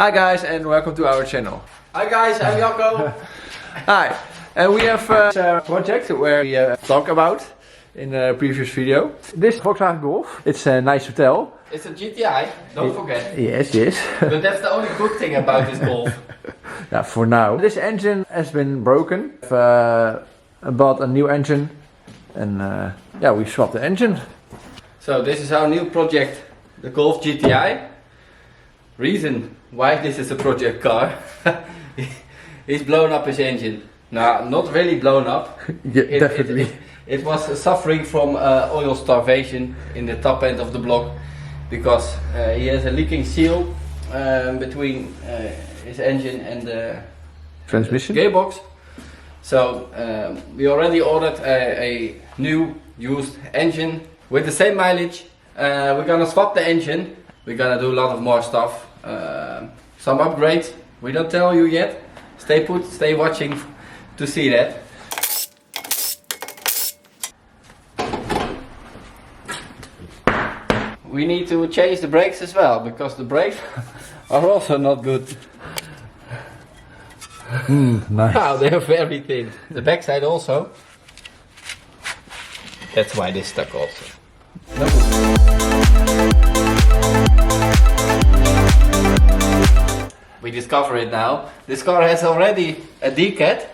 Hi guys and welcome to our channel. Hi guys, I'm Jacco. Hi, and we have a project where we talked about in a previous video. This Volkswagen Golf, it's nice to tell. It's a GTI, don't forget. Yes, yes. But that's the only good thing about this Golf. Yeah, for now. This engine has been broken. I bought a new engine and yeah, we swapped the engine. So this is our new project, the Golf GTI. Reason why this is a project car. He's blown up his engine. No, not really blown up. Yeah, definitely. It was suffering from oil starvation in the top end of the block because he has a leaking seal between his engine and the Transmission gearbox. So we already ordered a new used engine with the same mileage. We're gonna swap the engine. We're gonna do a lot of more stuff. Some upgrades. We don't tell you yet. Stay put, stay watching to see that. We need to change the brakes as well because the brakes are also not good. nice. Wow, they're very thin. The backside also. That's why they stuck also. We discover it now. This car has already a decat,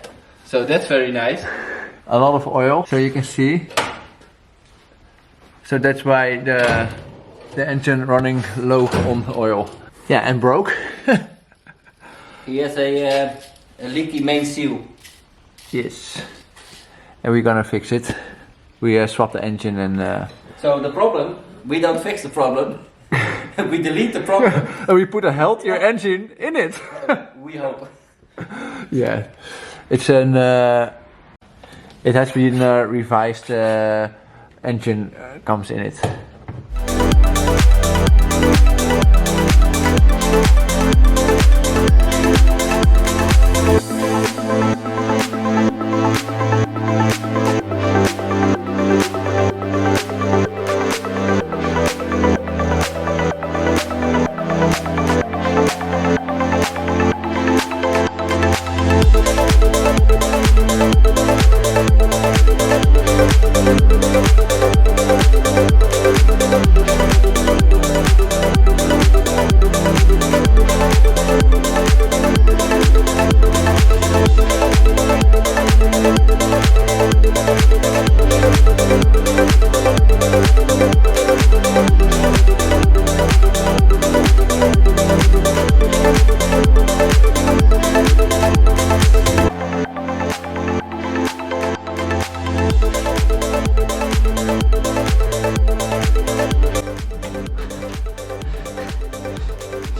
so that's very nice. A lot of oil, so you can see. So that's why the engine running low on oil. Yeah, and broke. He has a leaky main seal. Yes. And we're gonna fix it. We swapped the engine and... So the problem, we don't fix the problem. We delete the problem. and we put a healthier engine in it. We hope. Yeah. It's an... it has been revised engine comes in it.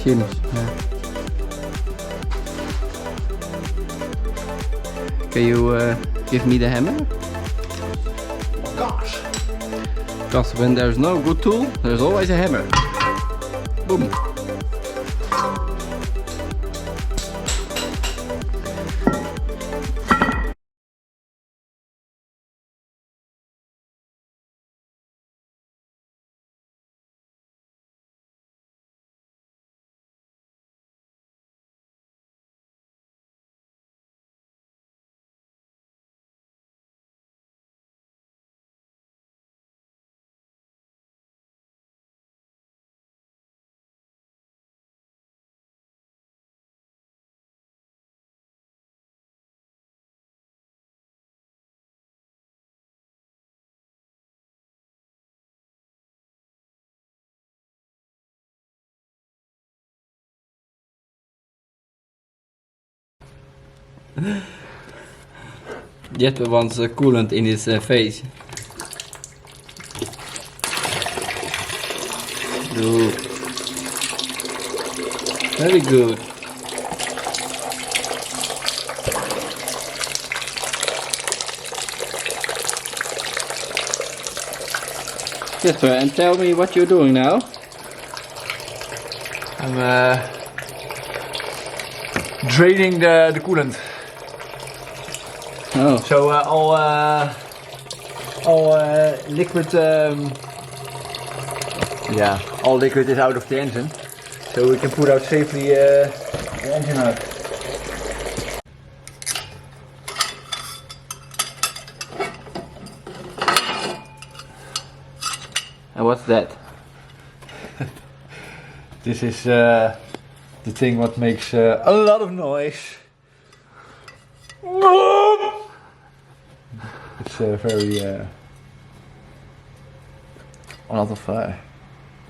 Yeah. Can you give me the hammer? Oh gosh. Because when there's no good tool, there's always a hammer. Boom. Jeppe wants coolant in his face. Good. Very good. Jeppe, and tell me what you're doing now. I'm draining the coolant. Oh. So all liquid, yeah, all liquid is out of the engine. so we can put out safely the engine out. And what's that? This is the thing what makes a lot of noise. It's very a lot of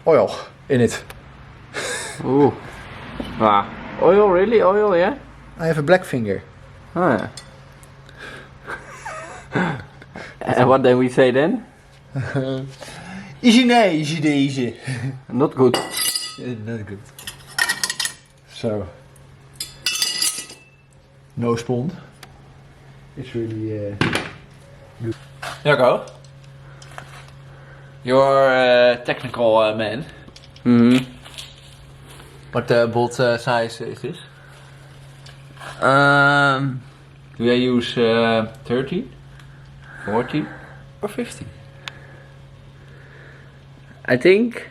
oil in it. Ooh. Ah. Oil, really? Oil, yeah? I have a black finger. Ah. And what then we say then? Easy deze. Not good. Not good. So, no spond. It's really good. Jacco, you're a technical man. Mm-hmm. What bolt size is this? Do I use 30, 40 or 50? I think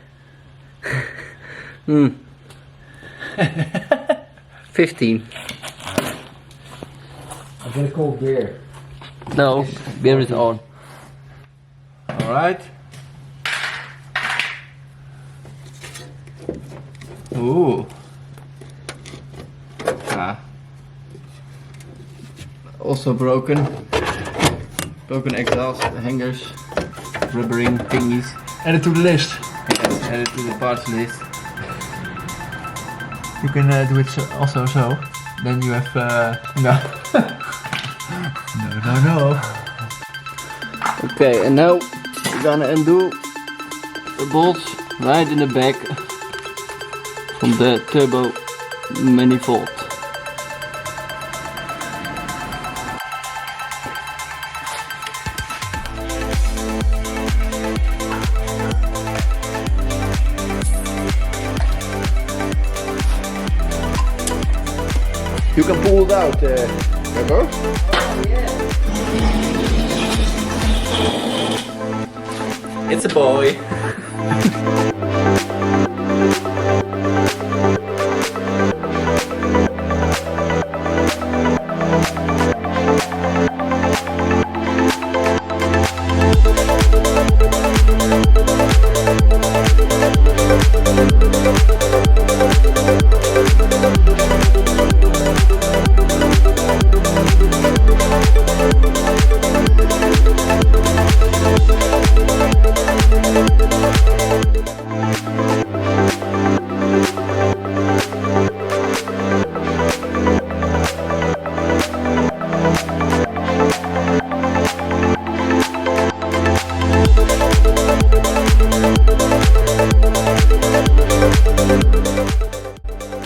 15. I get a cold beer. No, beer is on. Alright. Ooh. Ah. Also broken exhaust hangers, rubbering thingies. Add it to the list. Yes, add it to the parts list. You can do it also so. Then you have no. No. Okay, and now we're gonna undo the bolts right in the back from the turbo manifold. You can pull it out, Jacco. It's a boy.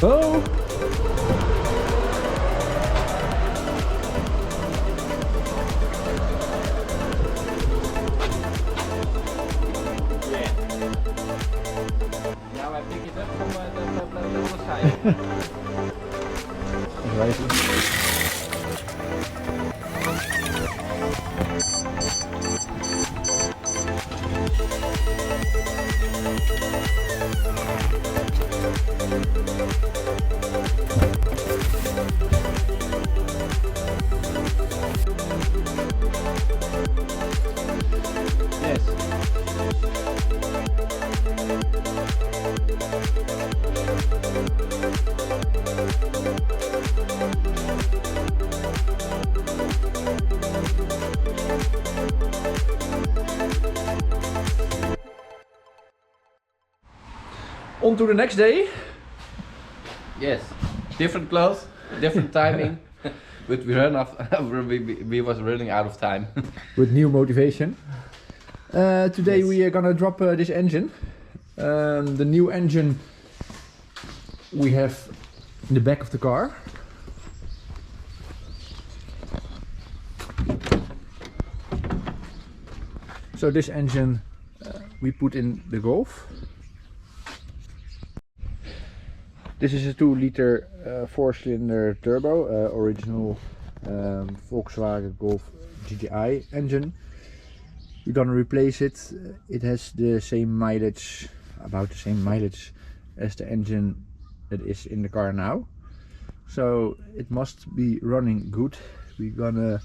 Oh! Now I pick it up from the other side. On to the next day. Yes, different clothes, different timing, but we ran off. we was running out of time. With new motivation. Today Yes. we are gonna drop this engine. The new engine we have in the back of the car. So this engine we put in the Golf. This is a 2-liter 4-cylinder turbo, original Volkswagen Golf GTI engine. We're gonna replace it. It has the same mileage, about the same mileage as the engine that is in the car now. So it must be running good. We're gonna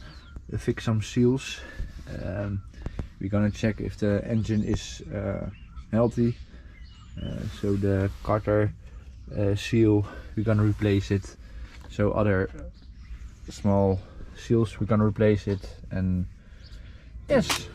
fix some seals. We're gonna check if the engine is healthy. So the cutter seal, we're gonna replace it. So other small seals, we're gonna replace it. And yes.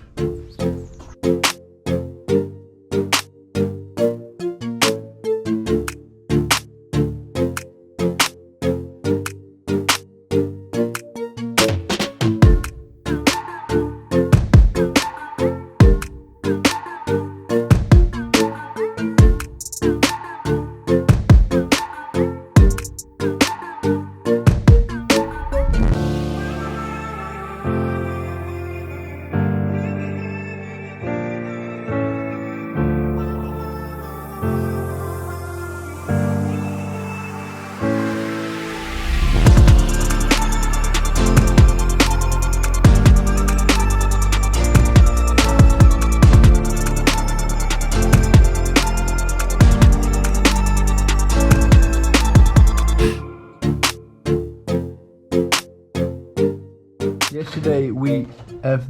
Yesterday we have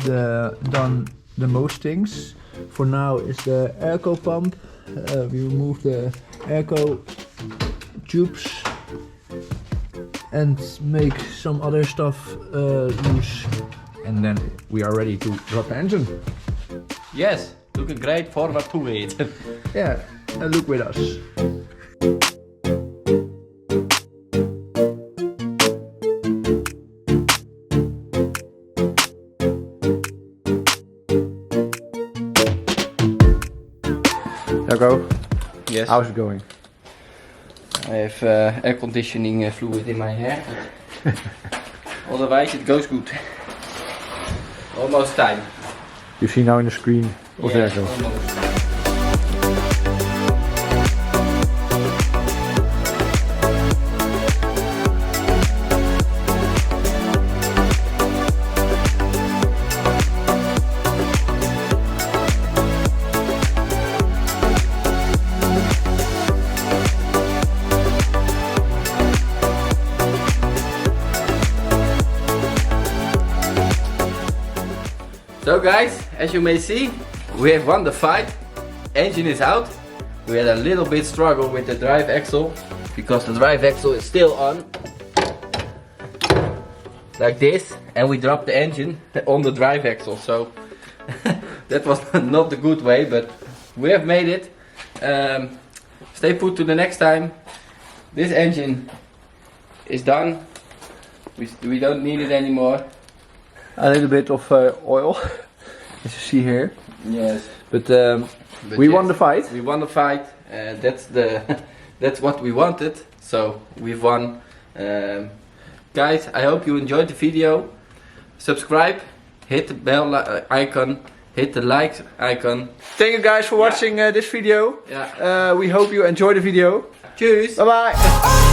done the most things. For now is the airco pump. We remove the airco tubes and make some other stuff loose. And then we are ready to drop the engine. Yes, looking great, forward to it. Yeah, and look with us. Go. Yes. How's it going? I have air conditioning fluid in my hair. Otherwise it goes good. Almost time. You see now in the screen of the airco. Almost. So guys, as you may see, we have won the fight. Engine is out. We had a little bit struggle with the drive axle because the drive axle is still on. Like this, and we dropped the engine on the drive axle. So that was not the good way, but we have made it. Stay put to the next time. This engine is done. We don't need it anymore. A little bit of oil, as you see here. Yes. But we won the fight. We won the fight. That's what we wanted. So we've won. Guys, I hope you enjoyed the video. Subscribe, hit the bell icon, hit the like icon. Thank you guys for watching this video. We hope you enjoyed the video. Cheers. Bye bye.